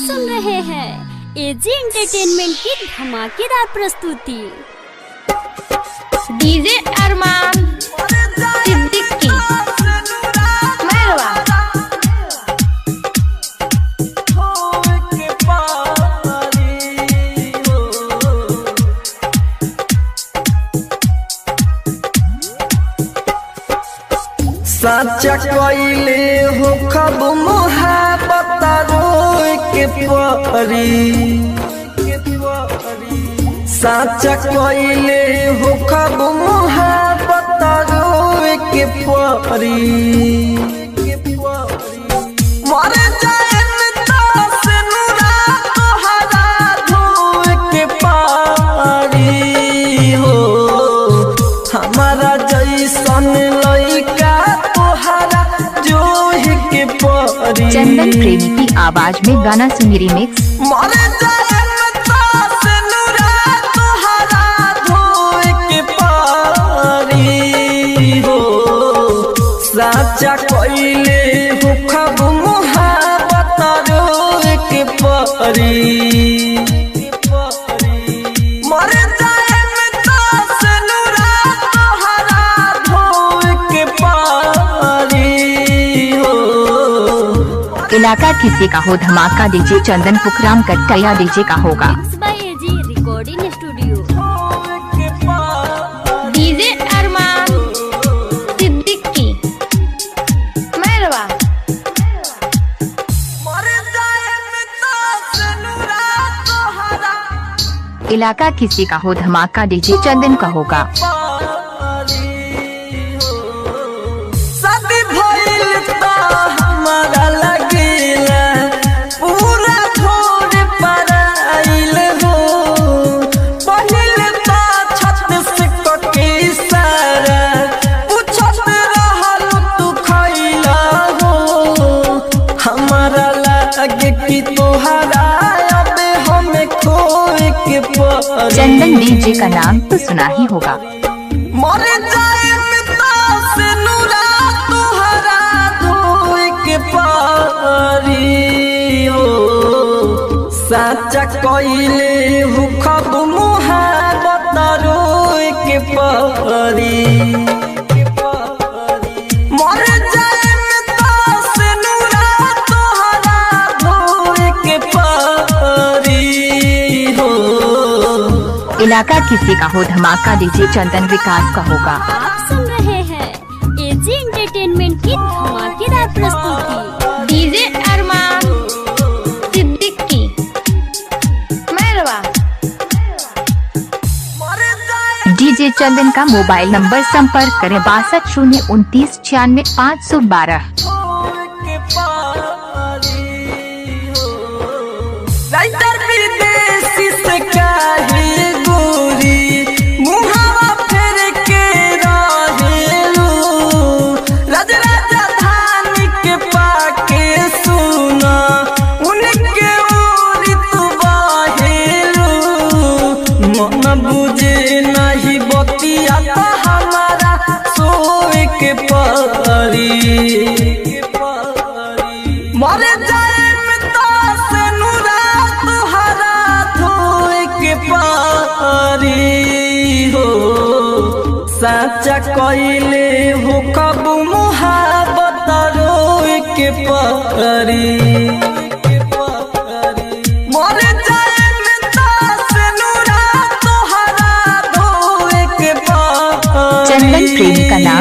सुन रहे हैं एजी एंटरटेनमेंट की धमाकेदार प्रस्तुति। डीजे अरमान सिद्दीकी मेहरवा। साचा कइले हो खब मोहब्बत रोए के परी, साचा कइले हो खब मोहब्बत रोए के परी। मर जाए से नूरा तोहरा धोए के पारी हो, हमारा जैसन लइका चंदन प्रेमी की आवाज में गाना सुनी रिमिक्स। मर जाए से नूरा तोहरा धोए के पारी हो, साचा कइले हो खब मोहब्बत रोए के परी। मर जाए से नूरा तोहरा धोए के पारी। इलाका किसी का हो धमाका डीजे चंदन पुखराम कट्टैया डीजे का होगा। AG recording studio. डीजे अरमान सिद्दीकी मेहरवा। इलाका किसी का हो धमाका डीजे चंदन का होगा। चंदन डीजे का नाम तो सुना ही होगा। मर जाए से नूरा तोहरा धोए के पारी हो, साचा कइले हो खब मोहब्बत रोए के पारी। मर जाए से नूरा तोहरा धोए के पारी हो। इलाका किसी का हो धमाका डीजे चंदन विकास का होगा। आप सुन रहे हैं एजी एंटरटेनमेंट की धमाकेदार प्रस्तुति। डीजे अरमान सिद्दीकी मेहरवा। डीजे चंदन का मोबाइल नंबर संपर्क करें 62 029 96 512। विदेशी से काहे गोरी मुहावा फेर के रहेलू, राज राजधानी के पाके सुना उनके ओरी तू बाहेलू। मन बुझे नहीं बतिया तो हमारा सोए के परी। मर जाए से नूरा तोहरा धोए के पारी हो, साचा कइले हो खब मोहब्बत रोए के पारी। मर जाए से नूरा तोहरा धोए के पारी। चंदन प्रेमी का नाम